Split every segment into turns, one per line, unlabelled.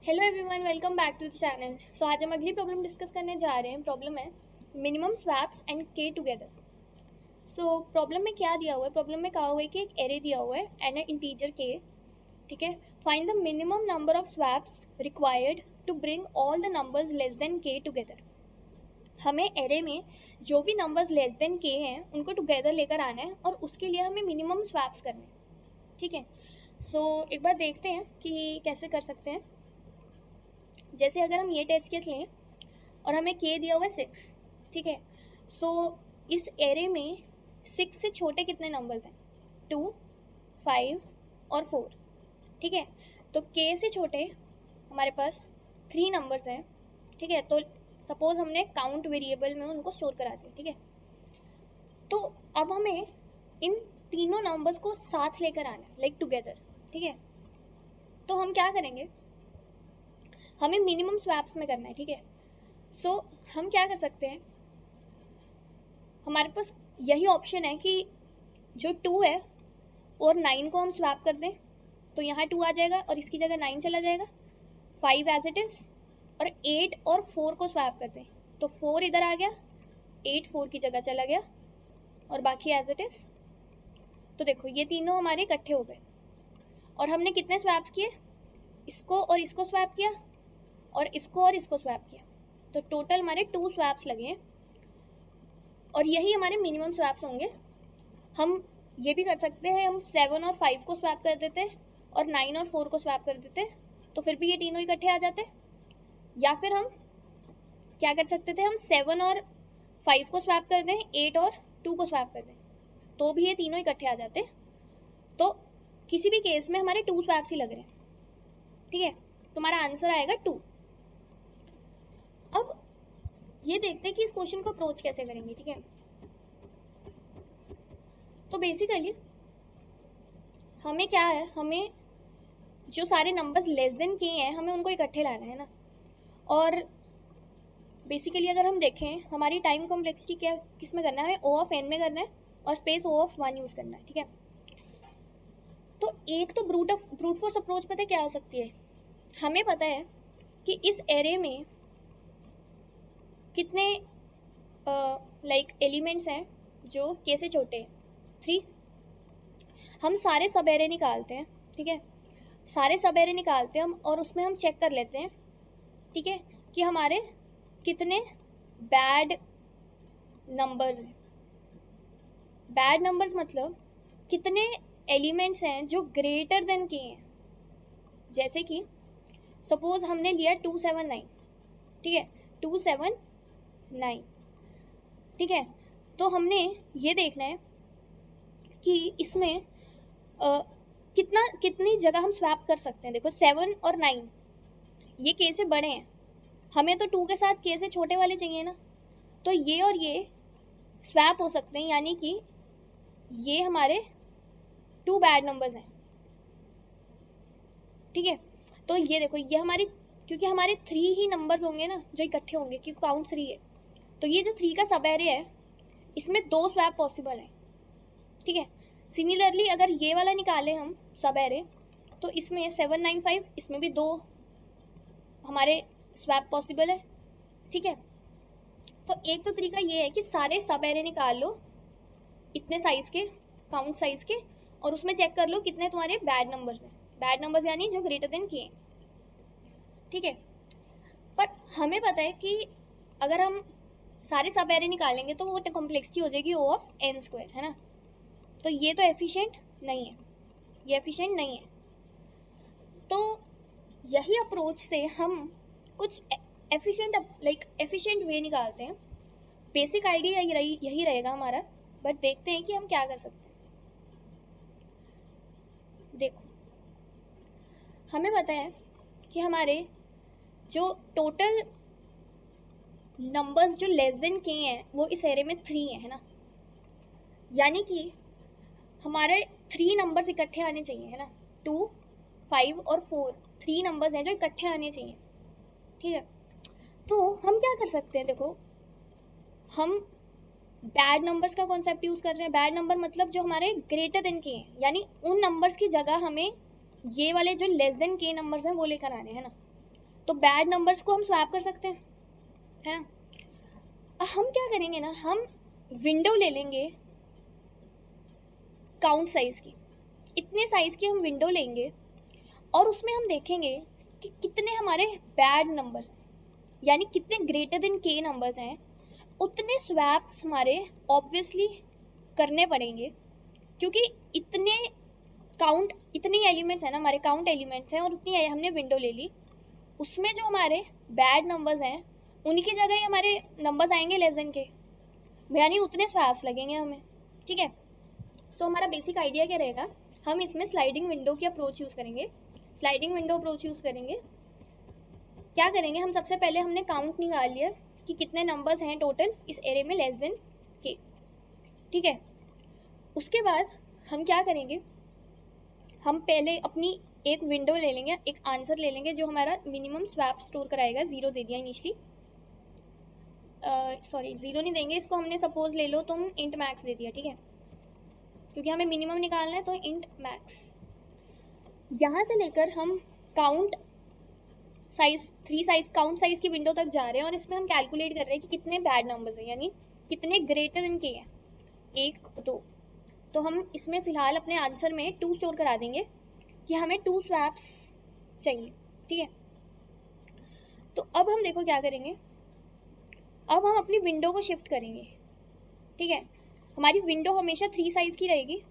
Hello everyone, welcome back to the channel. So आज हम अगली प्रॉब्लम डिस्कस करने जा रहे हैं। प्रॉब्लम है मिनिमम स्वैप्स एंड के टुगेदर। सो प्रॉब्लम में क्या दिया हुआ है? प्रॉब्लम में कहा हुआ है कि एक एरे दिया हुआ है एंड इंटीजर के, ठीक है। Find the minimum number of swaps required to bring all the numbers less than K together. हमें एरे में जो भी नंबर्स लेस देन के हैं उनको टुगेदर लेकर आना है और उसके लिए हमें मिनिमम स्वैप्स करने हैं, ठीक है। सो एक बार देखते हैं कि कैसे कर सकते हैं। जैसे अगर हम ये टेस्ट केस लें और हमें के दिया हुआ है 6, ठीक है। सो इस एरे में 6 से छोटे कितने नंबर्स हैं? 2, 5 और 4, ठीक है। तो के से छोटे हमारे पास 3 नंबर्स हैं, ठीक है। तो सपोज हमने काउंट वेरिएबल में उनको स्टोर करा दिया, ठीक है। तो अब हमें इन तीनों नंबर्स को साथ लेकर आना है, लाइक टुगेदर, ठीक है। तो हम क्या करेंगे? हमें मिनिमम स्वैप्स में करना है, ठीक है। सो हम क्या कर सकते हैं? हमारे पास यही ऑप्शन है कि जो 2 है और 9 को हम स्वैप कर दें तो यहाँ 2 आ जाएगा और इसकी जगह 9 चला जाएगा। 5 एज इट इज़ और 8 और 4 को स्वैप कर दें तो 4 इधर आ गया, 8 4 की जगह चला गया और बाकी एज इट इज़। तो देखो ये तीनों हमारे इकट्ठे हो गए और हमने कितने स्वैप्स किए? इसको और इसको स्वैप किया और इसको स्वैप किया। तो टोटल हमारे 2 स्वैप्स लगे हैं और यही हमारे मिनिमम स्वैप्स होंगे। हम ये भी कर सकते हैं, हम 7 और 5 को स्वैप कर देते और 9 और 4 को स्वैप कर देते तो फिर भी ये तीनों इकट्ठे आ जाते। या फिर हम क्या कर सकते थे? हम 7 और 5 को स्वैप कर दें, 8 और 2 को स्वैप कर दें तो भी ये तीनों इकट्ठे आ जाते। तो किसी भी केस में हमारे 2 स्वैप्स ही लग रहे हैं, ठीक है। तुम्हारा आंसर आएगा 2। अब ये देखते हैं कि इस क्वेश्चन को अप्रोच कैसे करेंगे, ठीक है। तो बेसिकली हमें क्या है, हमें जो सारे नंबर्स लेस देन के हैं हमें उनको इकट्ठे लाना है ना। और बेसिकली अगर हम देखें हमारी टाइम कॉम्प्लेक्सिटी क्या किस में करना है? ओ ऑफ एन में करना है और स्पेस ओ ऑफ 1 यूज करना है, ठीक है। तो एक तो ब्रूट फोर्स अप्रोच पता है क्या हो सकती है? हमें पता है कि इस एरे में कितने लाइक एलिमेंट्स हैं जो के से छोटे हैं, 3। हम सारे सब एरे निकालते हैं, ठीक है। सारे सब एरे निकालते हैं हम और उसमें हम चेक कर लेते हैं, ठीक है, कि हमारे कितने बैड नंबर्स हैं। बैड नंबर्स मतलब कितने एलिमेंट्स हैं जो ग्रेटर देन के हैं। जैसे कि सपोज हमने लिया 279, ठीक है, 279, ठीक है। तो हमने ये देखना है कि इसमें कितनी जगह हम स्वैप कर सकते हैं। देखो 7 और 9 ये के से बड़े हैं, हमें तो 2 के साथ के से छोटे वाले चाहिए ना। तो ये और ये स्वैप हो सकते हैं, यानी कि ये हमारे 2 बैड नंबर्स हैं, ठीक है। तो ये देखो ये हमारी, क्योंकि हमारे 3 ही नंबर्स होंगे ना जो इकट्ठे होंगे, क्योंकि काउंट 3 है। तो ये जो 3 का सब एरे है इसमें 2 स्वैप पॉसिबल है, ठीक है। सिमिलरली अगर ये वाला निकालें हम सब एरे तो इसमें 795, इसमें भी 2 हमारे स्वैप पॉसिबल है, ठीक है। तो एक तो तरीका ये है कि सारे सब एरे निकाल लो इतने साइज के, काउंट साइज के, और उसमें चेक कर लो कितने तुम्हारे बैड नंबर्स हैं। बैड नंबर्स यानी जो ग्रेटर देन के, ठीक है। पर हमें पता है कि अगर हम सारे सब एरे निकालेंगे तो वो कॉम्प्लेक्सिटी हो जाएगी ओ ऑफ एन स्क्वायर, है ना। तो ये तो एफिशिएंट नहीं है, ये एफिशिएंट नहीं है। तो यही अप्रोच से हम कुछ एफिशिएंट वे निकालते हैं। बेसिक आइडिया यही रहेगा हमारा, बट देखते हैं कि हम क्या कर सकते हैं। देखो हमें पता है कि हमारे जो टोटल नंबर्स जो लेस देन के हैं वो इस एरे में 3 है ना। यानी कि हमारे 3 नंबर्स इकट्ठे आने चाहिए, है ना। 2, 5 और 4 3 नंबर्स हैं जो इकट्ठे आने चाहिए, ठीक है। तो हम क्या कर सकते हैं? देखो हम बैड नंबर्स का कॉन्सेप्ट यूज कर रहे हैं। बैड नंबर मतलब जो हमारे ग्रेटर देन के हैं, यानी उन नंबर्स की जगह हमें ये वाले जो लेस देन के नंबर्स हैं वो लेकर आने हैं ना। तो बैड नंबर्स को हम स्वैप कर सकते हैं, है ना। हम क्या करेंगे ना, हम विंडो ले लेंगे काउंट साइज की, इतने साइज की हम विंडो लेंगे और उसमें हम देखेंगे कि कितने हमारे बैड नंबर्स हैं, यानी कितने ग्रेटर देन के नंबर्स हैं। उतने स्वैप्स हमारे ऑब्वियसली करने पड़ेंगे, क्योंकि इतने काउंट, इतनी एलिमेंट्स है ना, हमारे काउंट एलिमेंट्स हैं और उतनी हमने विंडो ले ली, उसमें जो हमारे बैड नंबर्स हैं उन्हीं की जगह ही हमारे नंबर्स आएंगे लेस देन के, यानी उतने स्वैप्स लगेंगे हमें, ठीक है। सो हमारा बेसिक आइडिया क्या रहेगा, हम इसमें स्लाइडिंग विंडो की अप्रोच यूज करेंगे। स्लाइडिंग विंडो अप्रोच यूज करेंगे, क्या करेंगे, हम सबसे पहले हमने काउंट निकाल लिया कि कितने नंबर्स हैं टोटल इस एरे में लेस देन के, ठीक है। उसके बाद हम क्या करेंगे, हम पहले अपनी एक विंडो ले लेंगे, एक आंसर ले लेंगे जो हमारा मिनिमम स्वैप स्टोर कराएगा। 0 दे दिया इनिशियली, सॉरी 0 नहीं देंगे इसको, हमने सपोज ले लो तुम इंट मैक्स दे दिया, ठीक है, क्योंकि हमें मिनिमम निकालना है तो इंट मैक्स। यहाँ से लेकर हम count size, 3 size count size की विंडो तक जा रहे हैं और इसमें हम कैलकुलेट कर रहे हैं कि कितने बैड नंबर्स हैं, यानी कितने ग्रेटर देन के हैं, 1 2। तो हम इसमें फिलहाल अपने आंसर में 2 स्टोर करा देंगे कि हमें 2 स्वैप्स चाहिए, ठीक है। तो अब हम देखो क्या करेंगे, अब हम अपनी विंडो को शिफ्ट करेंगे, ठीक है। हमारी विंडो हमेशा 3 साइज की रहेगी,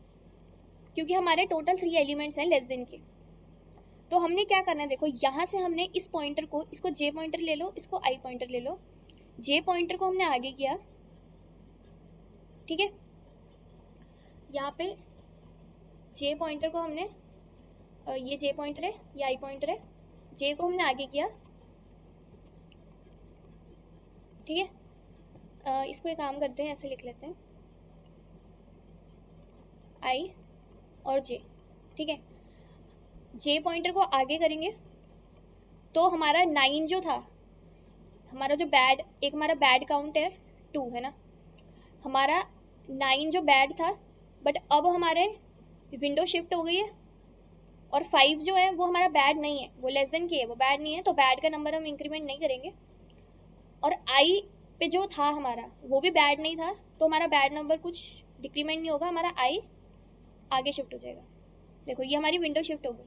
क्योंकि हमारे टोटल 3 एलिमेंट्स हैं लेस देन के। तो हमने क्या करना है, देखो यहाँ से हमने इस पॉइंटर को, इसको जे पॉइंटर ले लो, इसको आई पॉइंटर ले लो, जे पॉइंटर को हमने आगे किया, ठीक है। यहाँ पे जे पॉइंटर को हमने, ये जे पॉइंटर है, ये आई पॉइंटर है, जे को हमने आगे किया, ठीक है। इसको एक काम करते हैं, ऐसे लिख लेते हैं, आई और जे, ठीक है। जे पॉइंटर को आगे करेंगे तो हमारा 9 जो था, हमारा जो बैड, एक हमारा बैड काउंट है 2, है ना, हमारा 9 जो बैड था, बट अब हमारे विंडो शिफ्ट हो गई है और 5 जो है वो हमारा बैड नहीं है, वो लेस देन के है, वो बैड नहीं है, तो बैड का नंबर हम इंक्रीमेंट नहीं करेंगे। और आई पे जो था हमारा वो भी बैड नहीं था, तो हमारा बैड नंबर कुछ डिक्रीमेंट नहीं होगा, हमारा आई आगे शिफ्ट हो जाएगा। देखो ये हमारी विंडो शिफ्ट हो गई।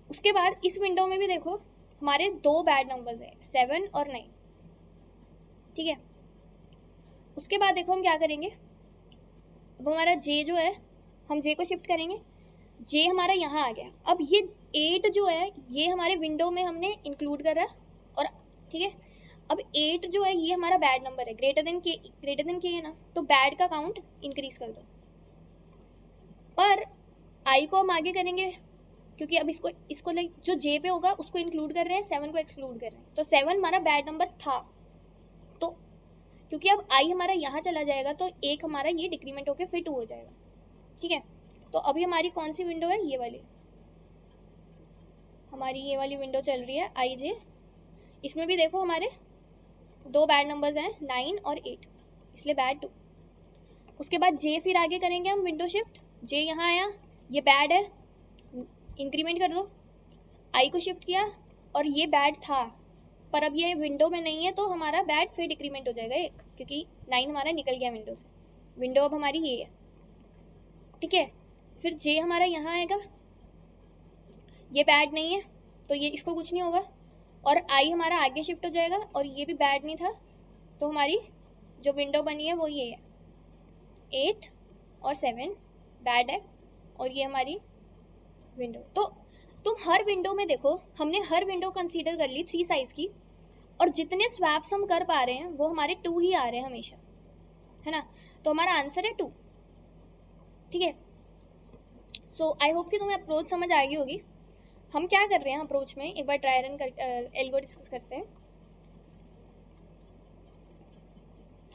उसके बाद इस विंडो में भी देखो हमारे 2 बैड नंबर्स हैं, 7 और 9, ठीक है। उसके बाद देखो हम क्या करेंगे, अब हमारा जे जो है, हम जे को शिफ्ट करेंगे, जे हमारा यहाँ आ गया। अब ये 8 जो है ये हमारे विंडो में हमने इंक्लूड करा, और ठीक है, अब 8 जो है ये हमारा बैड नंबर है, ग्रेटर देन के है ना, तो बैड का काउंट इंक्रीज कर दो। पर आई को हम आगे करेंगे, क्योंकि अब इसको जो जे पे होगा उसको इंक्लूड कर रहे हैं, 7 को एक्सक्लूड कर रहे हैं, तो 7 हमारा बैड नंबर था, तो क्योंकि अब आई हमारा यहाँ चला जाएगा तो एक हमारा ये डिक्रीमेंट होकर फिर 2 हो जाएगा, ठीक है। तो अभी हमारी कौन सी विंडो है, ये वाली, हमारी ये वाली विंडो चल रही है आई जे। इसमें भी देखो हमारे 2 बैड नंबर्स हैं, 9 और 8, इसलिए बैड 2। उसके बाद जे फिर आगे करेंगे हम विंडो शिफ्ट, जे यहाँ आया, ये बैड है, इंक्रीमेंट कर दो, आई को शिफ्ट किया और ये बैड था, पर अब ये विंडो में नहीं है तो हमारा बैड फिर डिक्रीमेंट हो जाएगा 1, क्योंकि 9 हमारा निकल गया विंडो से, विंडो अब हमारी ये है, ठीक है। फिर जे हमारा यहाँ आएगा, ये बैड नहीं है तो ये इसको कुछ नहीं होगा, और आई हमारा आगे शिफ्ट हो जाएगा और ये भी बैड नहीं था, तो हमारी जो विंडो बनी है वो ये है, 8 और 7 बैड है, और ये हमारी विंडो। तो तुम हर विंडो में देखो, हमने हर विंडो कंसीडर कर ली 3 साइज की, और जितने स्वैप्स हम कर पा रहे हैं वो हमारे 2 ही आ रहे हैं हमेशा, है ना, तो हमारा आंसर है 2, ठीक है। सो आई होप कि तुम्हें अप्रोच समझ आ गई होगी। हम क्या कर रहे हैं अप्रोच में, एक बार ट्राई रन कर एल्गो डिस्कस करते हैं।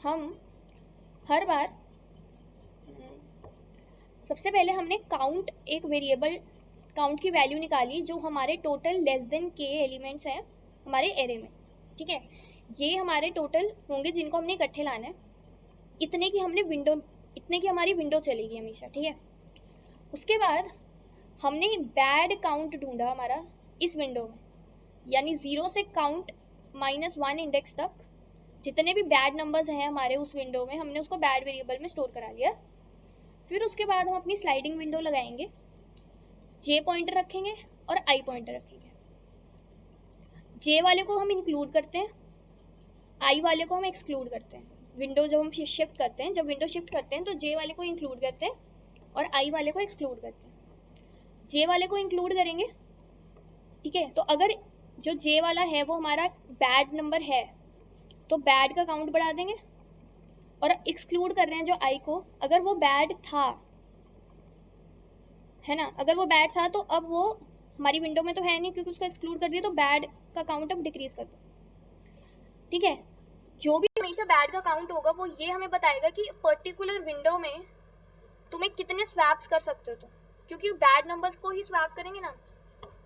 हम हर बार सबसे पहले हमने काउंट, एक वेरिएबल काउंट की वैल्यू निकाली जो हमारे टोटल लेस देन के एलिमेंट्स हैं हमारे एरे में, ठीक है। ये हमारे टोटल होंगे जिनको हमने इकट्ठे लाना है, इतने की हमारी विंडो चलेगी हमेशा, ठीक है। उसके बाद हमने बैड काउंट ढूंढा हमारा इस विंडो में, यानी 0 से काउंट -1 इंडेक्स तक जितने भी बैड नंबर्स हैं हमारे उस विंडो में, हमने उसको बैड वेरिएबल में स्टोर करा लिया। फिर उसके बाद हम अपनी स्लाइडिंग विंडो लगाएंगे, जे पॉइंटर रखेंगे और आई पॉइंटर रखेंगे। जे वाले को हम इंक्लूड करते हैं, आई वाले को हम एक्सक्लूड करते हैं। विंडो जब हम शिफ्ट करते हैं, जब विंडो शिफ्ट करते हैं तो जे वाले को इंक्लूड करते हैं और आई वाले को एक्सक्लूड करते हैं। जे वाले को इंक्लूड करेंगे, ठीक है, तो अगर जो जे वाला है वो हमारा बैड नंबर है तो बैड का काउंट बढ़ा देंगे, और एक्सक्लूड कर रहे हैं जो आई को, अगर वो बैड था, है ना, अगर वो बैड था तो अब वो हमारी विंडो में तो है नहीं क्योंकि उसको एक्सक्लूड कर दिया, तो बैड का काउंट अब डिक्रीज कर दो। ठीक है, जो भी हमेशा बैड का काउंट होगा वो ये हमें बताएगा कि पर्टिकुलर विंडो में तुम्हें कितने स्वैप्स कर सकते हो तुम, क्योंकि बैड नंबर्स को ही स्वैप करेंगे ना।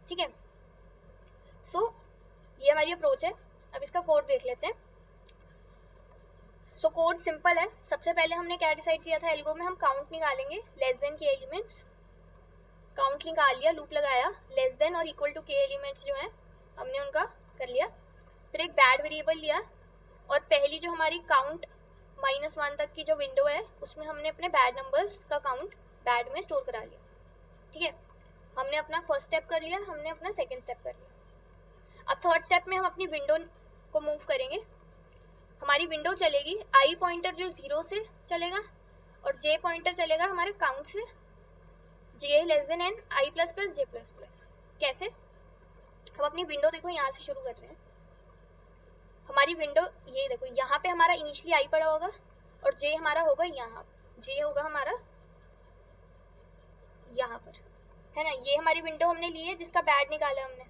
ठीक है, सो ये हमारी अप्रोच है। अब इसका कोड देख लेते हैं। सो कोड सिंपल है। सबसे पहले हमने क्या डिसाइड किया था, एल्गो में हम काउंट निकालेंगे, लेस देन के एलिमेंट्स, काउंट निकाल लिया, लूप लगाया, लेस देन और इक्वल टू के एलिमेंट्स जो हैं हमने उनका कर लिया। फिर एक बैड वेरिएबल लिया और पहली जो हमारी काउंट -1 तक की जो विंडो है उसमें हमने अपने बैड नंबर्स का काउंट बैड में स्टोर करा लिया। ठीक है, हमने अपना फर्स्ट स्टेप कर लिया, हमने अपना सेकेंड स्टेप कर लिया। अब थर्ड स्टेप में हम अपनी विंडो को मूव करेंगे। हमारी विंडो चलेगी, आई पॉइंटर जो 0 से चलेगा और जे पॉइंटर चलेगा हमारे काउंट से, जे लेस देन एन आई प्लस प्लस जे प्लस प्लस। कैसे, हम अपनी विंडो देखो यहाँ से शुरू कर रहे हैं। हमारी विंडो ये देखो, यहाँ पे हमारा इनिशियली आई पड़ा होगा और जे हमारा होगा यहाँ, जे होगा हमारा यहाँ पर, है ना। ये हमारी विंडो हमने ली है जिसका बैड निकाला हमने।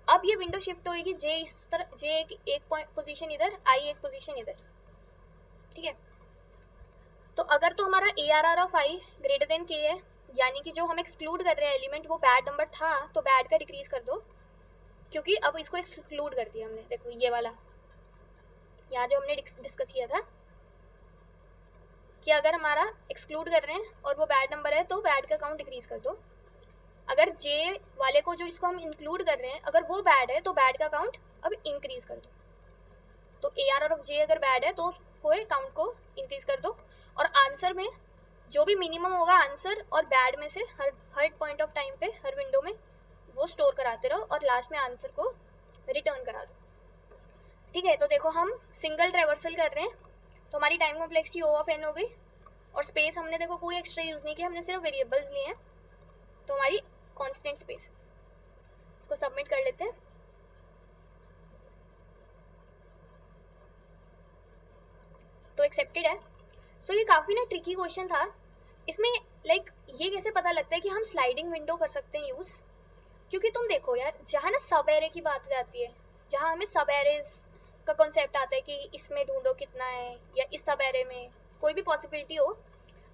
अब ये विंडो शिफ्ट होगी, जे इस तरह, जे एक पोजीशन इधर, आई एक पोजीशन इधर। ठीक है, तो अगर तो हमारा ARR of I greater than के है, यानी कि जो हम एक्सक्लूड कर रहे हैं एलिमेंट वो बैड नंबर था, तो बैड का डिक्रीज कर दो, क्योंकि अब इसको एक्सक्लूड कर दिया हमने। देखो ये वाला यहाँ जो हमने डिस्कस किया था कि अगर हमारा एक्सक्लूड कर रहे हैं और वो बैड नंबर है तो बैड का काउंट डिक्रीज कर दो। अगर जे वाले को जो इसको हम इंक्लूड कर रहे हैं अगर वो बैड है तो बैड का काउंट अब इंक्रीज कर दो। तो ARR ऑफ जे अगर बैड है तो उसको काउंट को इंक्रीज कर दो, और आंसर में जो भी मिनिमम होगा आंसर और बैड में से हर पॉइंट ऑफ टाइम पे हर विंडो में वो स्टोर कराते रहो और लास्ट में आंसर को रिटर्न करा दो। ठीक है, तो देखो हम सिंगल ट्रेवर्सल कर रहे हैं तो हमारी time complexity O of n हो गई, और स्पेस हमने देखो कोई एक्स्ट्रा यूज नहीं किया, हमने सिर्फ वेरिएबल्स लिए हैं तो हमारी कांस्टेंट स्पेस। इसको सबमिट कर लेते हैं। तो एक्सेप्टेड है। सो ये काफी ना ट्रिकी क्वेश्चन था। इसमें लाइक ये कैसे पता लगता है कि हम स्लाइडिंग विंडो कर सकते हैं यूज, क्योंकि तुम देखो यार, जहाँ ना सब एरे की बात जाती है, जहाँ हमें सब एरेज का कॉन्सेप्ट आता है कि इसमें ढूंढो कितना है या इस सब एरे में कोई भी पॉसिबिलिटी हो,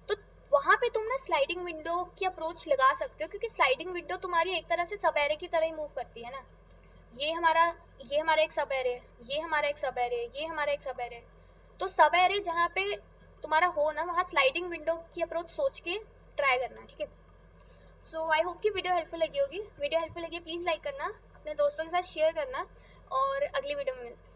तो वहाँ पे तुम ना स्लाइडिंग विंडो की अप्रोच लगा सकते हो, क्योंकि स्लाइडिंग विंडो तुम्हारी एक तरह से सब एरे की तरह ही मूव करती है ना। ये हमारा एक सब एरे, ये हमारा एक सब एरे, ये हमारा एक सब एरे। तो सब एरे जहाँ पे तुम्हारा हो ना, वहाँ स्लाइडिंग विंडो की अप्रोच सोच के ट्राई करना। ठीक है, सो आई होप कि वीडियो हेल्पफुल लगी होगी। वीडियो हेल्पफुल लगी प्लीज़ लाइक करना, अपने दोस्तों के साथ शेयर करना, और अगली वीडियो में मिलते हैं।